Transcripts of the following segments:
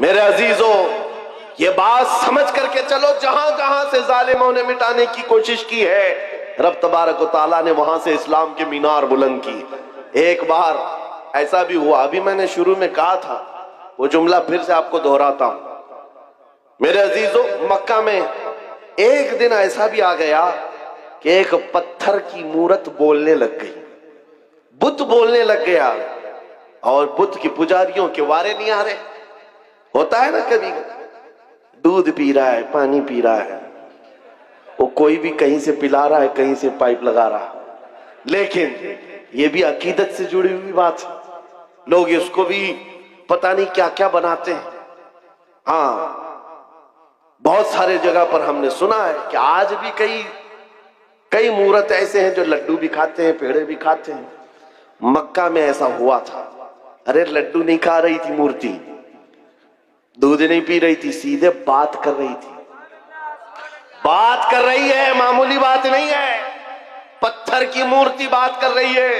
میرے عزیزوں یہ بات سمجھ کر کے چلو، جہاں جہاں سے ظالموں نے مٹانے کی کوشش کی ہے رب تبارک و تعالیٰ نے وہاں سے اسلام کے مینار بلند کی۔ ایک بار ایسا بھی ہوا، ابھی میں نے شروع میں کہا تھا، وہ جملہ پھر سے آپ کو دہراتا ہوں۔ میرے عزیزوں مکہ میں ایک دن ایسا بھی آ گیا کہ ایک پتھر کی مورت بولنے لگ گئی، بت بولنے لگ گیا، اور بت کی پجاریوں کے وارے نہیں آ رہے۔ ہوتا ہے نا کبھی دودھ پی رہا ہے، پانی پی رہا ہے، وہ کوئی بھی کہیں سے پلا رہا ہے، کہیں سے پائپ لگا رہا ہے، لیکن یہ بھی عقیدت سے جڑی ہوئی بات ہے، لوگ اس کو بھی پتہ نہیں کیا کیا بناتے ہیں۔ ہاں بہت سارے جگہ پر ہم نے سنا ہے کہ آج بھی کئی مورت ایسے ہیں جو لڈو بھی کھاتے ہیں، پیڑے بھی کھاتے ہیں۔ مکہ میں ایسا ہوا تھا، ارے لڈو نہیں کھا رہی تھی مورتی، دودھ نہیں پی رہی تھی، سیدھے بات کر رہی تھی، بات کر رہی ہے، معمولی بات نہیں ہے، پتھر کی مورتی بات کر رہی ہے،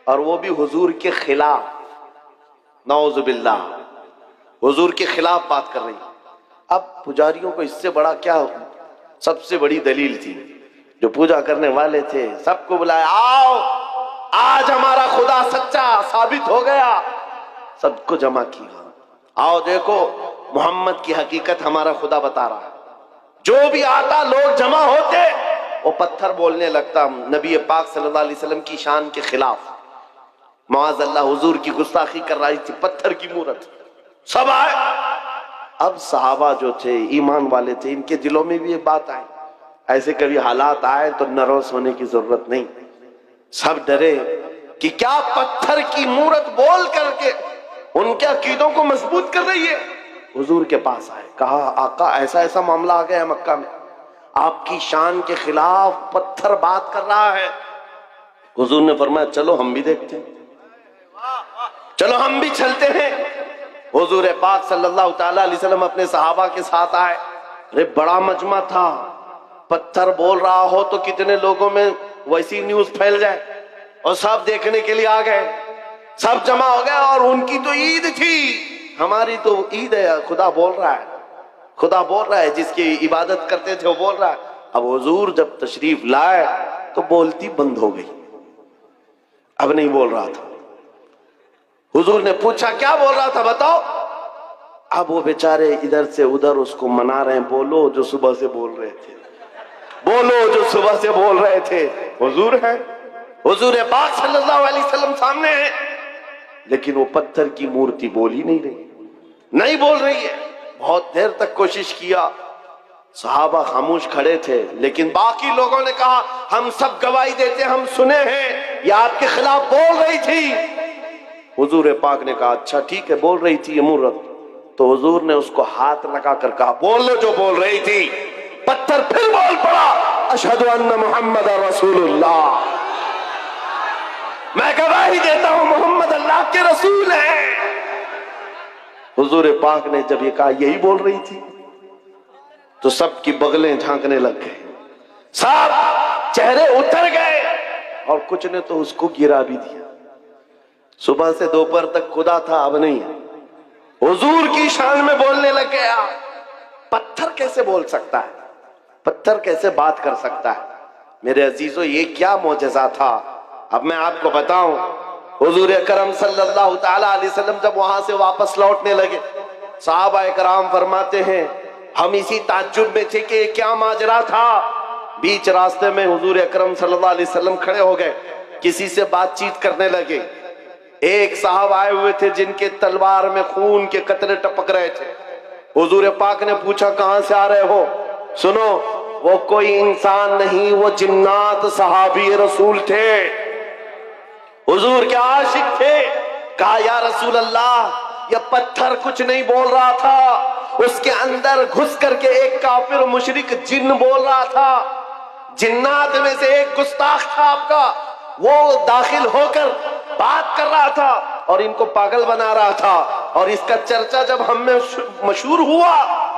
اور وہ بھی حضور کے خلاف، نعوذ باللہ، حضور کے خلاف بات کر رہی ہے۔ اب پجاریوں کو اس سے بڑا کیا، سب سے بڑی دلیل تھی، جو پوجا کرنے والے تھے سب کو بلایا، آؤ آج ہمارا خدا سچا ثابت ہو گیا، سب کو جمع کیا، آؤ دیکھو محمد کی حقیقت ہمارا خدا بتا رہا ہے۔ جو بھی آتا لوگ جمع ہوتے، وہ پتھر بولنے لگتا نبی پاک صلی اللہ علیہ وسلم کی شان کے خلاف، معاذ اللہ حضور کی گستاخی کر رہی تھی، پتھر کی مورت، سب آئے۔ اب صحابہ جو تھے ایمان والے تھے، ان کے دلوں میں بھی یہ بات آئی، ایسے کبھی حالات آئے تو نروس ہونے کی ضرورت نہیں، سب ڈرے کہ کیا پتھر کی مورت بول کر کے ان کے عقیدوں کو مضبوط کر رہی ہے۔ حضور کے پاس آئے، کہا آقا ایسا ایسا معاملہ آ گیا ہے مکہ میں، آپ کی شان کے خلاف پتھر بات کر رہا ہے۔ حضور نے فرمایا چلو ہم بھی دیکھتے ہیں، چلو ہم بھی چلتے ہیں۔ حضور پاک صلی اللہ تعالیٰ علیہ وسلم اپنے صحابہ کے ساتھ آئے، ارے بڑا مجمع تھا، پتھر بول رہا ہو تو کتنے لوگوں میں ویسی نیوز پھیل جائے، اور سب دیکھنے کے لیے آ گئے، سب جمع ہو گئے، اور ان کی تو عید تھی، ہماری تو عید ہے، خدا بول رہا ہے، خدا بول رہا ہے، جس کی عبادت کرتے تھے وہ بول رہا ہے۔ اب حضور جب تشریف لائے تو بولتی بند ہو گئی، اب نہیں بول رہا تھا۔ حضور نے پوچھا کیا بول رہا تھا بتاؤ، اب وہ بیچارے ادھر سے ادھر اس کو منا رہے ہیں، بولو جو صبح سے بول رہے تھے، بولو جو صبح سے بول رہے تھے۔ حضور ہے، حضور پاک صلی اللہ علیہ وسلم سامنے ہے، لیکن وہ پتھر کی مورتی بول ہی نہیں رہی، نہیں بول رہی ہے۔ بہت دیر تک کوشش کیا، صحابہ خاموش کھڑے تھے، لیکن باقی لوگوں نے کہا ہم سب گواہی دیتے، ہم سنے ہیں یہ آپ کے خلاف بول رہی تھی۔ حضور پاک نے کہا اچھا ٹھیک ہے، بول رہی تھی یہ مورت، تو حضور نے اس کو ہاتھ لگا کر کہا بول لو جو بول رہی تھی۔ پتھر پھر بول پڑا، اشہد ان محمد رسول اللہ، میں گواہی دیتا ہوں محمد اللہ کے رسول ہیں۔ حضور پاک نے جب یہ کہا یہی بول رہی تھی، تو سب کی بغلیں جھانکنے لگ گئے، سب چہرے اتر گئے، اور کچھ نے تو اس کو گرا بھی دیا۔ صبح سے دوپہر تک خدا تھا، اب نہیں ہے، حضور کی شان میں بولنے لگ گیا۔ پتھر کیسے بول سکتا ہے، پتھر کیسے بات کر سکتا ہے؟ میرے عزیزو یہ کیا معجزہ تھا۔ اب میں آپ کو بتاؤں، حضور اکرم صلی اللہ تعالیٰ علیہ وسلم جب وہاں سے واپس لوٹنے لگے، صحابہ اکرام فرماتے ہیں ہم اسی تعجب میں تھے کہ یہ کیا ماجرا تھا۔ بیچ راستے میں حضور اکرم صلی اللہ علیہ وسلم کھڑے ہو گئے، کسی سے بات چیت کرنے لگے۔ ایک صاحب آئے ہوئے تھے جن کے تلوار میں خون کے قطرے ٹپک رہے تھے، حضور پاک نے پوچھا کہاں سے آ رہے ہو؟ سنو، وہ کوئی انسان نہیں، وہ جنات صحابی رسول تھے، حضور کے عاشق تھے۔ کہا یا رسول اللہ یہ پتھر کچھ نہیں بول رہا تھا، اس کے اندر گھس کر کے ایک کافر مشرک جن بول رہا تھا، جنات میں سے ایک گستاخ تھا آپ کا، وہ داخل ہو کر بات کر رہا تھا اور ان کو پاگل بنا رہا تھا، اور اس کا چرچا جب ہم میں مشہور ہوا،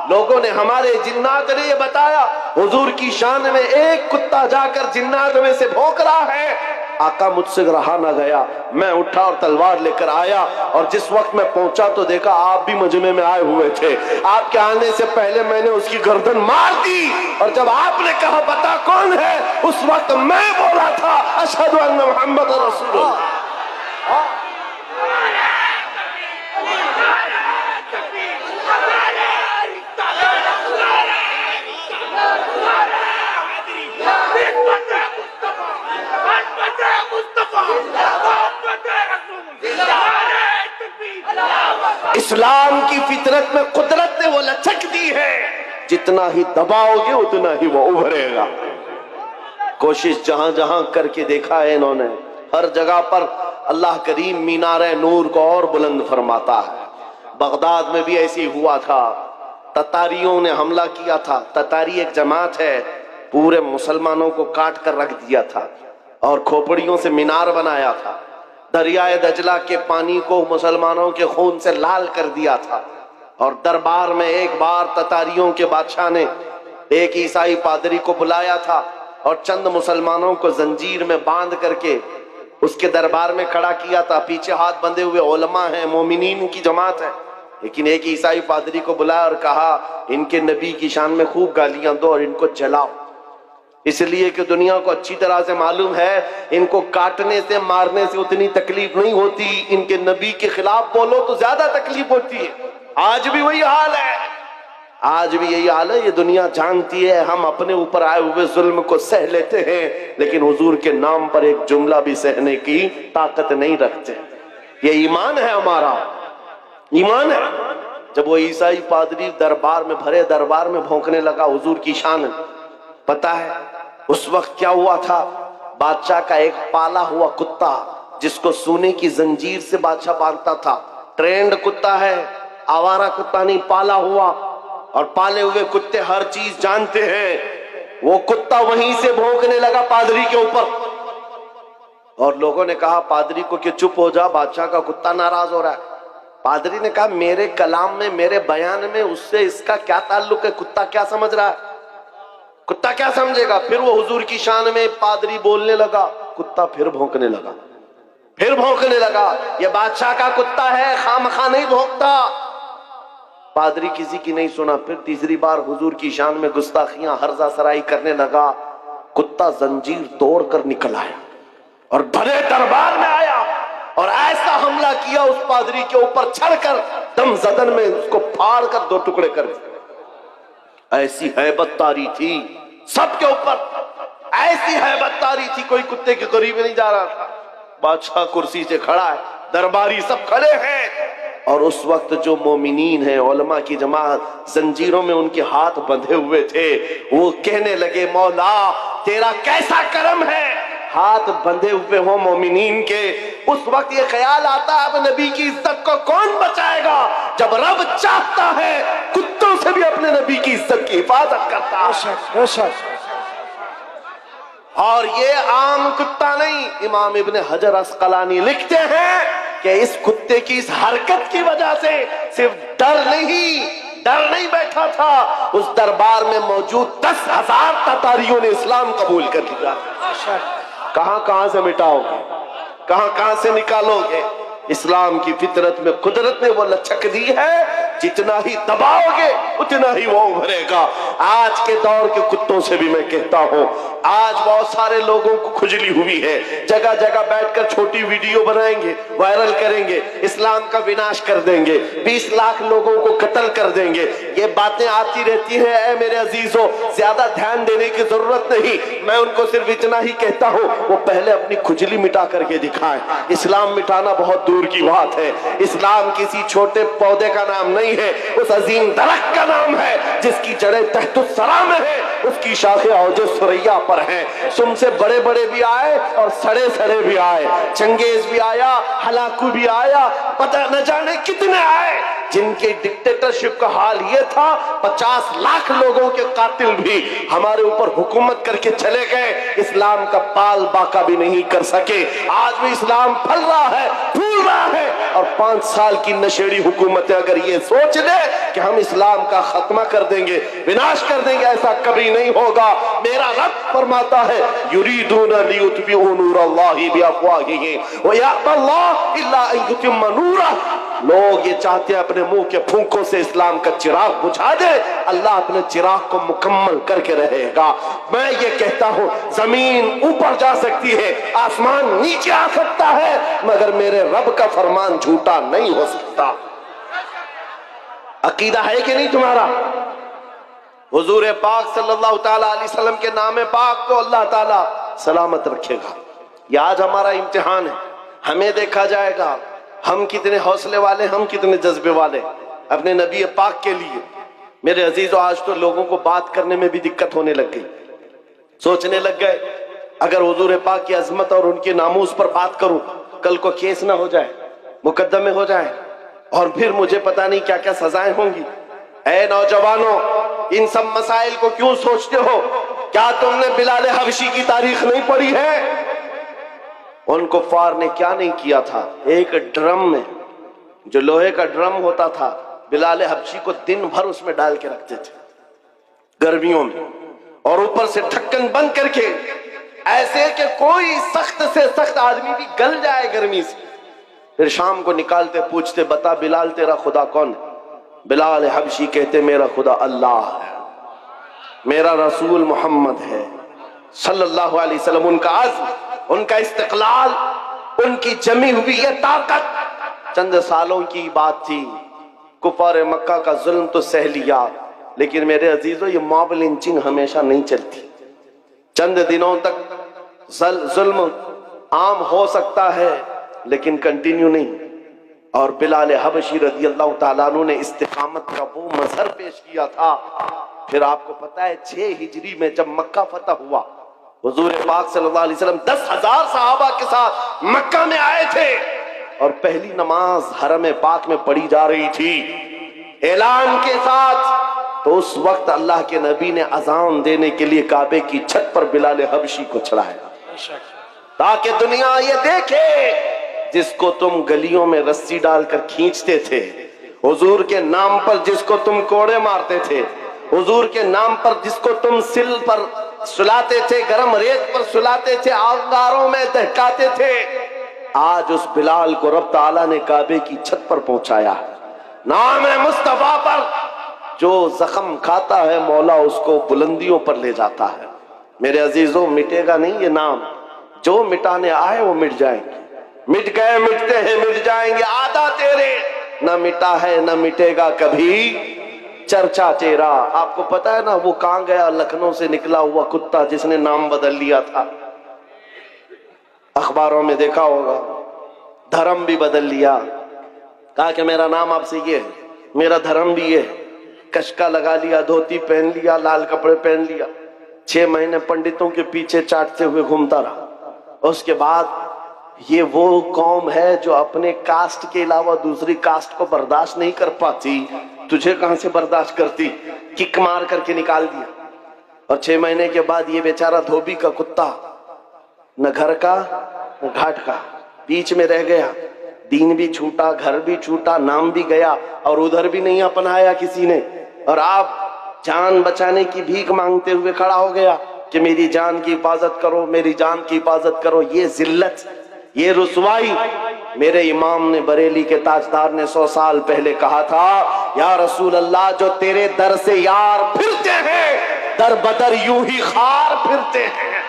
لوگوں نے ہمارے جنات نے یہ بتایا حضور کی شان میں ایک کتا جا کر جنات میں سے بھونک رہا ہے، آقا مجھ سے رہا نہ گیا، میں اٹھا اور تلوار لے کر آیا، اور جس وقت میں پہنچا تو دیکھا آپ بھی مجمع میں آئے ہوئے تھے۔ آپ کے آنے سے پہلے میں نے اس کی گردن مار دی، اور جب آپ نے کہا بتا کون ہے، اس وقت میں بولا تھا اشہد ان محمد رسول اللہ۔ اسلام کی فطرت میں قدرت نے وہ لچک دی ہے، جتنا ہی دباؤ گے اتنا ہی وہ ابھرے گا۔ کوشش جہاں جہاں کر کے دیکھا ہے انہوں نے، ہر جگہ پر اللہ کریم مینار نور کو اور بلند فرماتا ہے۔ بغداد میں بھی ایسی ہوا تھا، تتاریوں نے حملہ کیا تھا۔ تتاری ایک جماعت ہے، پورے مسلمانوں کو کاٹ کر رکھ دیا تھا اور کھوپڑیوں سے مینار بنایا تھا۔ دریائے دجلہ کے پانی کو مسلمانوں کے خون سے لال کر دیا تھا، اور دربار میں ایک بار تتاریوں کے بادشاہ نے ایک عیسائی پادری کو بلایا تھا اور چند مسلمانوں کو زنجیر میں باندھ کر کے اس کے دربار میں کھڑا کیا تھا۔ پیچھے ہاتھ بندھے ہوئے علماء ہیں، مومنین کی جماعت ہے، لیکن ایک عیسائی پادری کو بلایا اور کہا ان کے نبی کی شان میں خوب گالیاں دو اور ان کو جلاؤ، اس لیے کہ دنیا کو اچھی طرح سے معلوم ہے ان کو کاٹنے سے مارنے سے اتنی تکلیف نہیں ہوتی، ان کے نبی کے خلاف بولو تو زیادہ تکلیف ہوتی ہے۔ آج بھی وہی حال ہے، آج بھی یہی حال ہے۔ یہ دنیا جانتی ہے ہم اپنے اوپر آئے ہوئے ظلم کو سہ لیتے ہیں، لیکن حضور کے نام پر ایک جملہ بھی سہنے کی طاقت نہیں رکھتے۔ یہ ایمان ہے ہمارا، ایمان ہے۔ جب وہ عیسائی پادری دربار میں بھرے دربار میں بھونکنے لگا حضور کی شان، پتا ہے اس وقت کیا ہوا تھا؟ بادشاہ کا ایک پالا ہوا کتا جس کو سونے کی زنجیر سے بادشاہ باندھتا تھا، ٹرینڈ کتا ہے، آوارہ کتا نہیں، پالا ہوا، اور پالے ہوئے کتے ہر چیز جانتے ہیں۔ وہ کتا وہیں سے بھونکنے لگا پادری کے اوپر، اور لوگوں نے کہا پادری کو کہ چپ ہو جا، بادشاہ کا کتا ناراض ہو رہا ہے۔ پادری نے کہا میرے کلام میں، میرے بیان میں اس سے اس کا کیا تعلق ہے؟ کتا کیا سمجھ رہا ہے؟ کتا کیا سمجھے گا؟ پھر وہ حضور کی شان میں پادری بولنے لگا، کتا پھر بھونکنے لگا، پھر بھونکنے لگا۔ یہ بادشاہ کا کتا ہے، خامخواہ نہیں بھونکتا۔ پادری کسی کی نہیں سنا، پھر تیسری بار حضور کی شان میں گستاخیاں ہرزہ سرائی کرنے لگا۔ کتا زنجیر توڑ کر نکل آیا اور بھرے دربار میں آیا اور ایسا حملہ کیا اس پادری کے اوپر، چڑھ کر دم زدن میں اس کو پھاڑ کر دو ٹکڑے کر دیا۔ ایسی ہیبت طاری تھی سب کے اوپر، ایسی ہیبت طاری تھی، کوئی کتے کے قریب نہیں جا رہا تھا۔ بادشاہ کرسی سے کھڑا ہے، درباری سب کھڑے ہیں، اور اس وقت جو مومنین ہیں، علماء کی جماعت، زنجیروں میں ان کے ہاتھ بندھے ہوئے تھے، وہ کہنے لگے مولا تیرا کیسا کرم ہے، ہاتھ بندھے ہوئے ہوں مومنین کے۔ اس وقت یہ خیال آتا ہے اب نبی کی عزت کو کون بچائے گا؟ جب رب چاہتا ہے کتوں سے بھی اپنے نبی کی عزت کی حفاظت کرتا ہے۔ اور یہ عام کتا نہیں، امام ابن حجر عسقلانی لکھتے ہیں کہ اس کتے کی اس حرکت کی وجہ سے صرف ڈر نہیں بیٹھا تھا، اس دربار میں موجود 10,000 تتاریوں نے اسلام قبول کر لیا۔ کہاں کہاں سے مٹاؤ گے، کہاں کہاں سے نکالو گے؟ اسلام کی فطرت میں قدرت نے وہ لچک دی ہے، جتنا ہی دباؤ گے اتنا ہی وہ ابھرے گا۔ آج کے دور کے کتوں سے بھی میں کہتا ہوں، آج بہت سارے لوگوں کو کھجلی ہوئی ہے، جگہ جگہ بیٹھ کر چھوٹی ویڈیو بنائیں گے، وائرل کریں گے، اسلام کا وناش کر دیں گے، 20 لاکھ لوگوں کو قتل کر دیں گے۔ یہ باتیں آتی رہتی ہیں، اے میرے عزیزوں زیادہ دھیان دینے کی ضرورت نہیں، میں ان کو صرف اتنا ہی کہتا ہوں وہ پہلے اپنی کھجلی مٹا کر کے دکھائیں۔ اسلام مٹانا بہت دور کی بات ہے، اسلام کسی چھوٹے پودے کا نام نہیں ہے، اس عظیم درخت کا نام ہے جس کی جڑیں تحت الثری میں ہے، اس کی شاخیں اوج ثریا پر ہیں۔ تم سے بڑے بڑے بھی آئے اور سڑے سڑے بھی آئے، چنگیز بھی آیا، ہلاکو بھی آیا، پتہ نہ جانے کتنے آئے، جن کے ڈکٹیٹرشپ کا حال یہ تھا 50 لاکھ لوگوں کے قاتل بھی ہمارے اوپر حکومت کر کے چلے گئے، اسلام کا پال باقا بھی نہیں کر سکے۔ آج بھی اسلام پھل رہا ہے، بھول رہا ہے. اور 5 سال کی نشیڑی حکومتیں اگر یہ سوچ لے کہ ہم اسلام کا خاتمہ کر دیں گے, وناش کر دیں گے, ایسا کبھی نہیں ہوگا. میرا رب فرماتا ہے یریدون لیطفئوا نور اللہ بافواہہم ویأبی اللہ الا ان یتم نورہ. لوگ یہ چاہتے ہیں اپنے منہ کے پھونکوں سے اسلام کا چراغ بجھا دے, اللہ اپنے چراغ کو مکمل کر کے رہے گا. میں یہ کہتا ہوں زمین اوپر جا سکتی ہے, آسمان نیچے آ سکتا ہے, مگر میرے رب کا فرمان جھوٹا نہیں ہو سکتا. عقیدہ ہے کہ نہیں تمہارا؟ حضور پاک صلی اللہ تعالی علیہ وسلم کے نام پاک کو اللہ تعالی سلامت رکھے گا. یہ آج ہمارا امتحان ہے, ہمیں دیکھا جائے گا ہم کتنے حوصلے والے, ہم کتنے جذبے والے اپنے نبی پاک کے لیے. میرے عزیزو, آج تو لوگوں کو بات کرنے میں بھی دقت ہونے لگ گئی. سوچنے لگ گئے اگر حضور پاک کی عظمت اور ان کے ناموس پر بات کروں کل کو کیس نہ ہو جائے, مقدمے ہو جائیں, اور پھر مجھے پتہ نہیں کیا کیا سزائیں ہوں گی. اے نوجوانوں, ان سب مسائل کو کیوں سوچتے ہو؟ کیا تم نے بلال حبشی کی تاریخ نہیں پڑھی ہے؟ ان کفار نے کیا نہیں کیا تھا. ایک ڈرم میں, جو لوہے کا ڈرم ہوتا تھا, بلال حبشی کو دن بھر اس میں ڈال کے رکھتے تھے گرمیوں میں, اور اوپر سے ڈھکن بند کر کے, ایسے کہ کوئی سخت سے سخت آدمی بھی گل جائے گرمی سے. پھر شام کو نکالتے, پوچھتے بتا بلال تیرا خدا کون ہے؟ بلال حبشی کہتے میرا خدا اللہ ہے, میرا رسول محمد ہے صلی اللہ علیہ وسلم. ان کا عزم, ان کا استقلال, ان کی جمی ہوئی یہ طاقت چند سالوں کی بات تھی. کفار مکہ کا ظلم تو سہ لیا, لیکن میرے عزیزو یہ موب لنچنگ ہمیشہ نہیں چلتی. چند دنوں تک ظلم عام ہو سکتا ہے لیکن کنٹینیو نہیں. اور بلال حبشی رضی اللہ تعالیٰ عنہ نے استقامت کا وہ مظہر پیش کیا تھا. پھر آپ کو پتا ہے 6 ہجری میں جب مکہ فتح ہوا, حضور پاک صلی اللہ علیہ وسلم 10,000 صحابہ کے ساتھ مکہ میں آئے تھے, اور پہلی نماز حرم پاک میں پڑھی جا رہی تھی اعلان کے ساتھ. تو اس وقت اللہ کے نبی نے اذان دینے کے لیے کعبے کی چھت پر بلال حبشی کو چڑھایا تاکہ دنیا یہ دیکھے جس کو تم گلیوں میں رسی ڈال کر کھینچتے تھے, حضور کے نام پر جس کو تم کوڑے مارتے تھے, حضور کے نام پر جس کو تم سل پر سلاتے تھے, گرم ریت پر سلاتے تھے, آنگاروں میں دہکاتے تھے, آج اس بلال کو رب تعالیٰ نے کعبے کی چھت پر پہنچایا. نام مصطفیٰ پر جو زخم کھاتا ہے مولا اس کو بلندیوں پر لے جاتا ہے. میرے عزیزوں, مٹے گا نہیں یہ نام, جو مٹانے آئے وہ مٹ جائیں گے. مٹ گئے, مٹتے ہیں, مٹ جائیں گے. آدھا تیرے, نہ مٹا ہے نہ مٹے گا کبھی چرچا تیرا. آپ کو پتا ہے نا وہ کہاں گیا؟ لکھنؤ سے نکلا ہوا کتا جس نے نام بدل لیا تھا, اخباروں میں دیکھا ہوگا, دھرم بھی بدل لیا, کہا کہ میرا نام آپ سے یہ ہے, میرا دھرم بھی یہ ہے. کشکا لگا لیا, دھوتی پہن لیا, لال کپڑے پہن لیا, 6 مہینے پنڈتوں کے پیچھے چاٹتے ہوئے گھومتا رہا. اس کے بعد یہ وہ قوم ہے جو اپنے کاسٹ کے علاوہ دوسری کاسٹ کو برداشت نہیں کر پاتی, تجھے کہاں سے برداشت کرتی؟ کک مار کر کے نکال دیا. اور 6 مہینے کے بعد یہ بیچارہ دھوبی کا کتا, نہ گھر کا نہ گھاٹ کا, بیچ میں رہ گیا. دین بھی چھوٹا, گھر بھی چھوٹا, نام بھی گیا, اور ادھر بھی نہیں اپنایا کسی نے. اور آپ جان بچانے کی بھیک مانگتے ہوئے کھڑا ہو گیا کہ میری جان کی حفاظت کرو, میری جان کی حفاظت کرو. یہ ذلت, یہ رسوائی. میرے امام نے, بریلی کے تاجدار نے 100 سال پہلے کہا تھا, یا رسول اللہ جو تیرے در سے یار پھرتے ہیں در بدر یوں ہی خار پھرتے ہیں,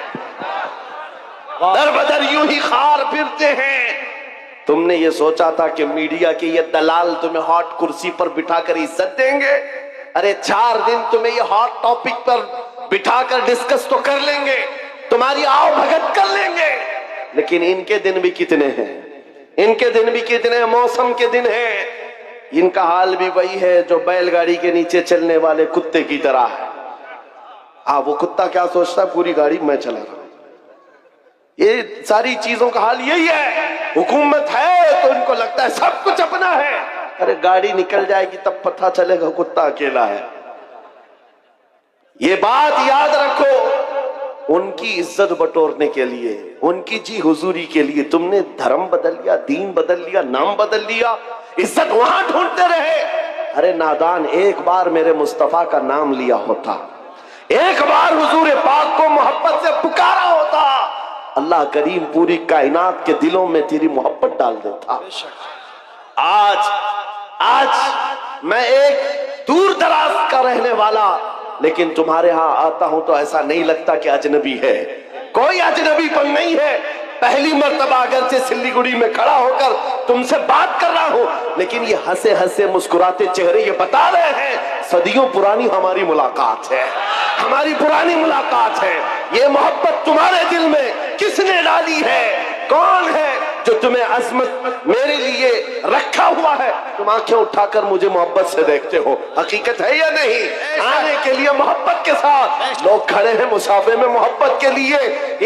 در بدر یوں ہی خار پھرتے ہیں. تم نے یہ سوچا تھا کہ میڈیا کے یہ دلال تمہیں ہاٹ کرسی پر بٹھا کر عزت دیں گے؟ ارے 4 دن تمہیں یہ ہاٹ ٹاپک پر بٹھا کر ڈسکس تو کر لیں گے, تمہاری آؤ بھگت کر لیں گے, لیکن ان کے دن بھی کتنے ہیں, ان کے دن بھی کتنے ہیں, موسم کے دن ہیں. ان کا حال بھی وہی ہے جو بیل گاڑی کے نیچے چلنے والے کتے کی طرح ہے. وہ کتا کیا سوچتا ہے, پوری گاڑی میں چلا رہا ہوں. یہ ساری چیزوں کا حال یہی ہے. حکومت ہے تو ان کو لگتا ہے سب کچھ اپنا ہے. ارے گاڑی نکل جائے گی تب پتہ چلے گا کتا اکیلا ہے. یہ بات یاد رکھو, ان کی عزت بٹورنے کے لیے، ان کی جی حضوری کے لیے تم نے دھرم بدل لیا، دین بدل لیا، نام بدل لیا، عزت وہاں ڈھونڈتے رہے۔ ارے نادان، ایک بار میرے مصطفیٰ کا نام لیا ہوتا، ایک بار حضور پاک کو محبت سے پکارا ہوتا، اللہ کریم پوری کائنات کے دلوں میں تیری محبت ڈال دیتا۔ آج میں ایک دور دراز کا رہنے والا، لیکن تمہارے ہاں آتا ہوں تو ایسا نہیں لگتا کہ اجنبی ہے، کوئی اجنبی پن نہیں ہے۔ پہلی مرتبہ اگرچہ سلیگوڑی میں کھڑا ہو کر تم سے بات کر رہا ہوں، لیکن یہ ہنسے ہنسے مسکراتے چہرے یہ بتا رہے ہیں صدیوں پرانی ہماری ملاقات ہے، ہماری پرانی ملاقات ہے۔ یہ محبت تمہارے دل میں کس نے ڈالی ہے؟ کون ہے جو تمہیں عظمت میرے لیے رکھا ہوا ہے؟ تم آنکھیں اٹھا کر مجھے محبت سے دیکھتے ہو، حقیقت ہے یا نہیں؟ آنے کے لیے محبت کے ساتھ لوگ کھڑے ہیں مسافے میں محبت کے لیے،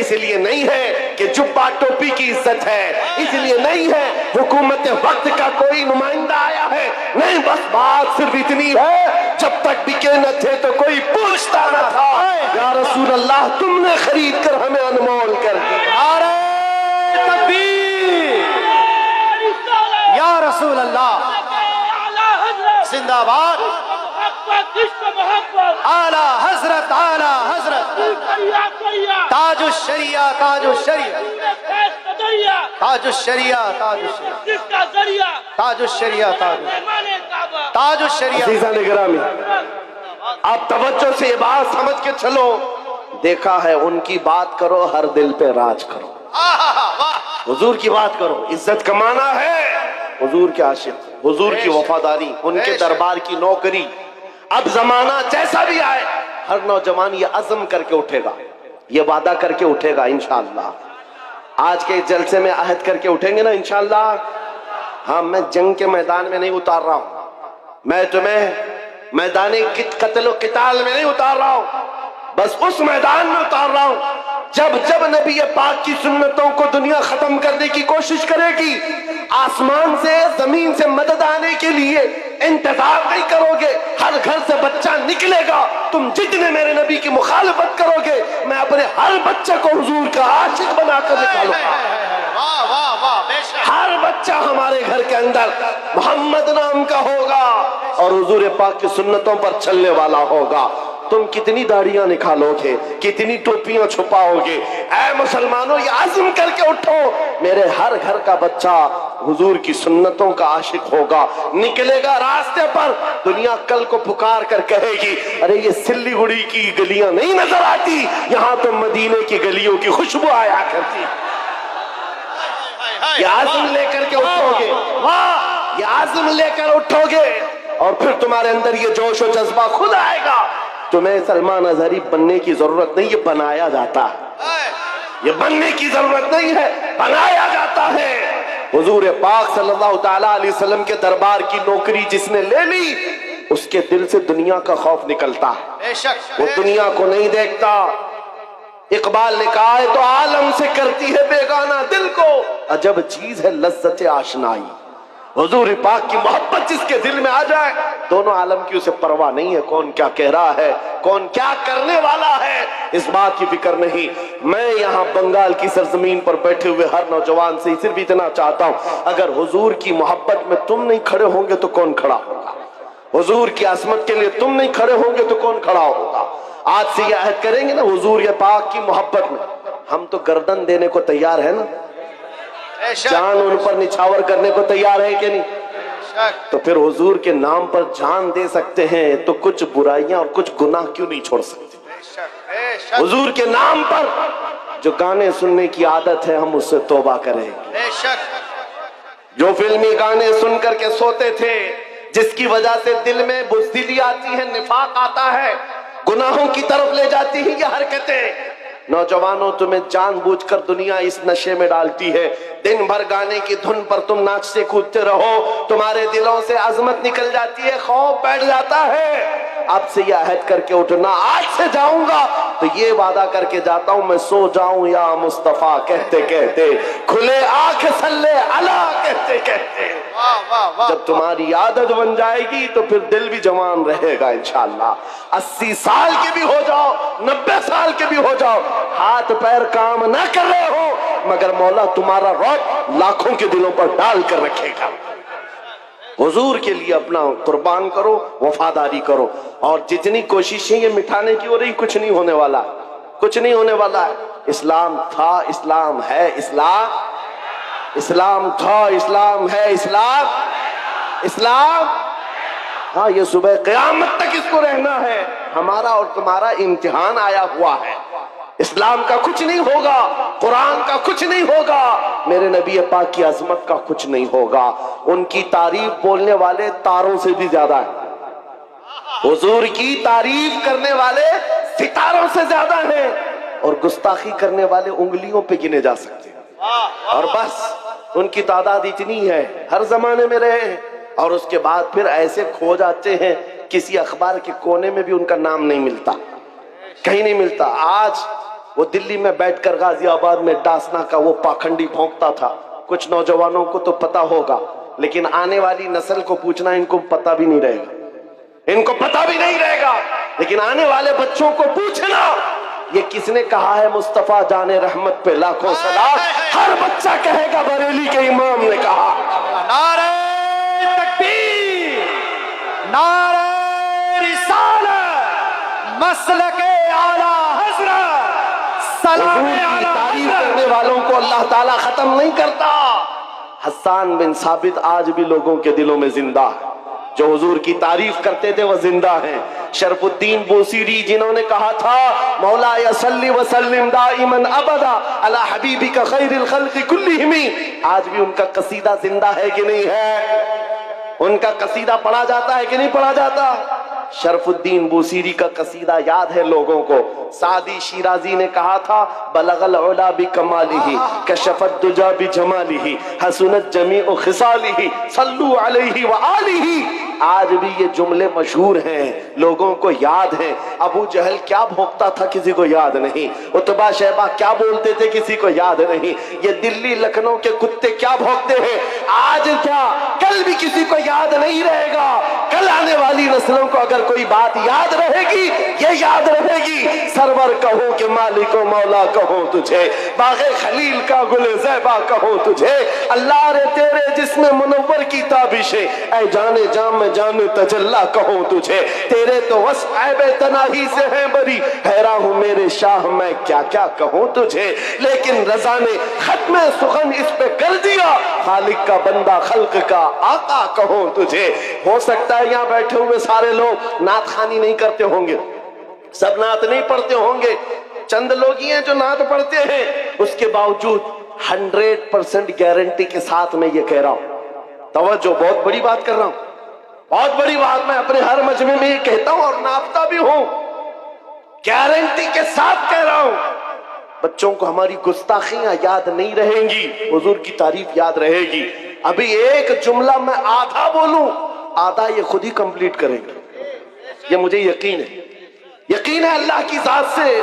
اس لیے نہیں ہے کہ جبہ ٹوپی کی عزت ہے، اس لیے نہیں ہے حکومت وقت کا کوئی نمائندہ آیا ہے، نہیں، بس بات صرف اتنی ہے جب تک بکے نہ تھے تو کوئی پوچھتا نہ تھا، یا رسول اللہ تم نے خرید کر ہمیں انمول کر دیا۔ یا رسول اللہ زندہ باد، اعلی حضرت، اعلی حضرت، تاج الشریعہ، تاج الشریعہ، تاج الشریعہ، تاج الشریعہ، تاج الشریعہ، تاج الشریعہ۔ عزیزان گرامی، آپ توجہ سے یہ بات سمجھ کے چلو، دیکھا ہے ان کی بات کرو ہر دل پہ راج کرو، حضور کی بات کرو، عزت کمانا ہے، حضور کے عاشق، حضور کی وفاداری، ان کے دربار کی نوکری۔ اب زمانہ جیسا بھی آئے، ہر نوجوان یہ عزم کر کے اٹھے گا، یہ وعدہ کر کے اٹھے گا انشاءاللہ۔ آج کے جلسے میں عہد کر کے اٹھیں گے نا انشاءاللہ۔ ہاں، میں جنگ کے میدان میں نہیں اتار رہا ہوں، میں تمہیں میدان قتل و قتال میں نہیں اتار رہا ہوں، بس اس میدان میں اتار رہا ہوں جب جب نبی پاک کی سنتوں کو دنیا ختم کرنے کی کوشش کرے گی، آسمان سے زمین سے مدد آنے کے لیے انتظار نہیں کرو گے، ہر گھر سے بچہ نکلے گا، تم جتنے میرے نبی کی مخالفت کرو گے میں اپنے ہر بچے کو حضور کا عاشق بنا کر نکالوں گا۔ ہر بچہ ہمارے گھر کے اندر محمد نام کا ہوگا اور حضور پاک کی سنتوں پر چلنے والا ہوگا۔ تم کتنی داڑیاں نکالو گے، کتنی ٹوپیاں چھپاؤ گے، اے مسلمانوں یہ عزم کر کے اٹھو، میرے ہر گھر کا بچہ حضور کی سنتوں کا عاشق ہوگا، نکلے گا راستے پر، دنیا کل کو پکار کر کہے گی ارے یہ سلیگوڑی کی گلیاں نہیں نظر آتی، یہاں تو مدینے کی گلیوں کی خوشبو آیا کرتی۔ یہ عزم لے کر کے اٹھو گے، یہ عزم لے کر اٹھو گے اور پھر تمہارے اندر یہ جوش و جذبہ خود آئے گا۔ تمہیں سلمان اظہری بننے کی ضرورت نہیں، یہ بنایا جاتا ہے، یہ بننے کی ضرورت نہیں ہے، بنایا جاتا ہے۔ حضور پاک صلی اللہ تعالیٰ علیہ وسلم کے دربار کی نوکری جس نے لے لی، اس کے دل سے دنیا کا خوف نکلتا ہے، وہ دنیا کو نہیں دیکھتا۔ اقبال نے کہا ہے تو عالم سے کرتی ہے بیگانہ دل کو، عجب چیز ہے لذت آشنائی۔ حضور پاک کی محبت جس کے دل میں آ جائے، دونوں عالم کی اسے پرواہ نہیں ہے کون کیا کہہ رہا ہے، کون کیا کرنے والا ہے، اس بات کی فکر نہیں۔ میں یہاں بنگال کی سرزمین پر بیٹھے ہوئے ہر نوجوان سے صرف اتنا چاہتا ہوں، اگر حضور کی محبت میں تم نہیں کھڑے ہوں گے تو کون کھڑا ہوگا؟ حضور کی عظمت کے لیے تم نہیں کھڑے ہوں گے تو کون کھڑا ہوگا؟ آج سے یہ عہد کریں گے نا حضور پاک کی محبت میں، ہم تو گردن دینے کو تیار ہے نا، جان ان پر نچھاور کرنے کو تیار ہے کہ نہیں؟ تو پھر حضور کے نام پر جان دے سکتے ہیں تو کچھ برائیاں اور کچھ گناہ کیوں نہیں چھوڑ سکتے؟ حضور کے نام پر جو گانے سننے کی عادت ہے ہم اس سے توبہ کریں گے، جو فلمی گانے سن کر کے سوتے تھے جس کی وجہ سے دل میں بزدلی آتی ہے، نفاق آتا ہے، گناہوں کی طرف لے جاتی ہیں یہ حرکتیں۔ نوجوانوں تمہیں جان بوجھ کر دنیا اس نشے میں ڈالتی ہے، دن بھر گانے کی دھن پر تم ناچتے کودتے رہو، تمہارے دلوں سے عظمت نکل جاتی ہے، خوف بیٹھ جاتا ہے۔ اب سے یہ عہد کر کے اٹھنا، آج سے جاؤں گا تو یہ وعدہ کر کے جاتا ہوں، میں سو جاؤں یا مصطفیٰ کہتے کہتے، کھلے آنکھ صلی اللہ کہتے باتیں کہتے ہیں. جب تمہاری عادت بن جائے گی تو پھر دل بھی جوان رہے گا انشاءاللہ. 80 سال کے بھی ہو جاؤ, 90 سال کے بھی ہو جاؤ, ہاتھ پیر کام نہ کر رہے ہو مگر مولا تمہارا رعب لاکھوں کے دلوں پر ڈال کر رکھے گا. حضور کے لیے اپنا قربان کرو, وفاداری کرو. اور جتنی کوششیں یہ مٹھانے کی ہو رہی, کچھ نہیں ہونے والا, کچھ نہیں ہونے والا ہے. اسلام تھا, اسلام ہے, اسلام تھا, اسلام ہے, اسلام. ہاں, یہ صبح قیامت تک اس کو رہنا ہے. ہمارا اور تمہارا امتحان آیا ہوا ہے. اسلام کا کچھ نہیں ہوگا, قرآن کا کچھ نہیں ہوگا, میرے نبی پاک کی عظمت کا کچھ نہیں ہوگا. ان کی تعریف بولنے والے تاروں سے بھی زیادہ ہیں. حضور کی تعریف کرنے والے ستاروں سے زیادہ ہیں, اور گستاخی کرنے والے انگلیوں پہ گنے جا سکتے ہیں. اور بس ان کی تعداد اتنی ہے, ہر زمانے میں رہے ہیں, اور اس کے بعد پھر ایسے کھو جاتے ہیں کسی اخبار کے کونے میں بھی ان کا نام نہیں ملتا, کہیں نہیں ملتا. آج وہ دلی میں بیٹھ کر غازی آباد میں ڈاسنا کا وہ پاکھنڈی پھونکتا تھا. کچھ نوجوانوں کو تو پتا ہوگا, لیکن آنے والی نسل کو پوچھنا ان کو پتا بھی نہیں رہے گا, ان کو پتا بھی نہیں رہے گا. لیکن آنے والے بچوں کو پوچھنا یہ کس نے کہا ہے مصطفیٰ جان رحمت پہ لاکھوں سلام, ہر بچہ کہے گا بریلی کے امام نے کہا. نعرہ تکبیر, نعرہ رسالت, مسلک اعلی حضرت, سلام حضور کی اعلی تعریف حضرت. کرنے والوں کو اللہ تعالیٰ ختم نہیں کرتا. حسان بن ثابت آج بھی لوگوں کے دلوں میں زندہ ہے. جو حضور کی تعریف کرتے تھے وہ زندہ ہیں. شرف الدین بوسیری جنہوں نے کہا تھا مولا صلی وسلم دائما ابدا علی حبیبک خیر الخلق کلہم, آج بھی ان کا قصیدہ زندہ ہے کہ نہیں ہے؟ ان کا قصیدہ پڑھا جاتا ہے کہ نہیں پڑھا جاتا؟ شرف الدین بوسیری کا قصیدہ یاد ہے لوگوں کو. سعدی شیرازی نے کہا تھا بلغ العلا بکمالہ کشف الدجا بجمالہ حسنت جمیع خصالہ صلو علیہ وآلہ. آج بھی یہ جملے مشہور ہیں, لوگوں کو یاد ہیں. ابو جہل کیا بھونکتا تھا کسی کو یاد نہیں, عتبہ شیبہ کیا بولتے تھے کسی کو یاد نہیں, یہ دلی لکھنؤ کے کتے کیا بھونکتے ہیں آج کیا, کل بھی کسی کو یاد نہیں رہے گا. کل آنے والی نسلوں کو اگر کوئی بات یاد رہے گی یہ یاد رہے گی, سرور کہو کہ مالک و مولا کہو تجھے, باغ خلیل کا گل زیبا کہو تجھے, اللہ رے تیرے جسم منور کی تابشیں, اے جانے جام جان تجلا کہو تجھے, تیرے تو وصف عیب تناہی سے ہیں بری, حیران ہوں میرے شاہ میں کیا کیا کہوں تجھے. لیکن رضا نے ختم سخن اس پہ کر دیا, خالق کا بندہ خلق کا آقا کہوں تجھے. ہو سکتا ہے یہاں بیٹھے ہوئے سارے لوگ نعت خوانی نہیں کرتے ہوں گے, سب نعت نہیں پڑھتے ہوں گے, چند لوگ ہی ہیں جو نعت پڑھتے ہیں. اس کے باوجود 100% گارنٹی کے ساتھ میں یہ کہہ رہا ہوں, توجہ, بہت بڑی بات کر رہا ہوں, بہت بڑی بات. میں اپنے ہر مجمع میں یہ کہتا ہوں اور ناپتا بھی ہوں, گارنٹی کے ساتھ کہہ رہا ہوں, بچوں کو ہماری گستاخیاں یاد نہیں رہیں گی, حضور کی تعریف یاد رہے گی. ابھی ایک جملہ میں آدھا بولوں, آدھا یہ خود ہی کمپلیٹ کریں گے, یہ مجھے یقین ہے, یقین ہے اللہ کی ذات سے.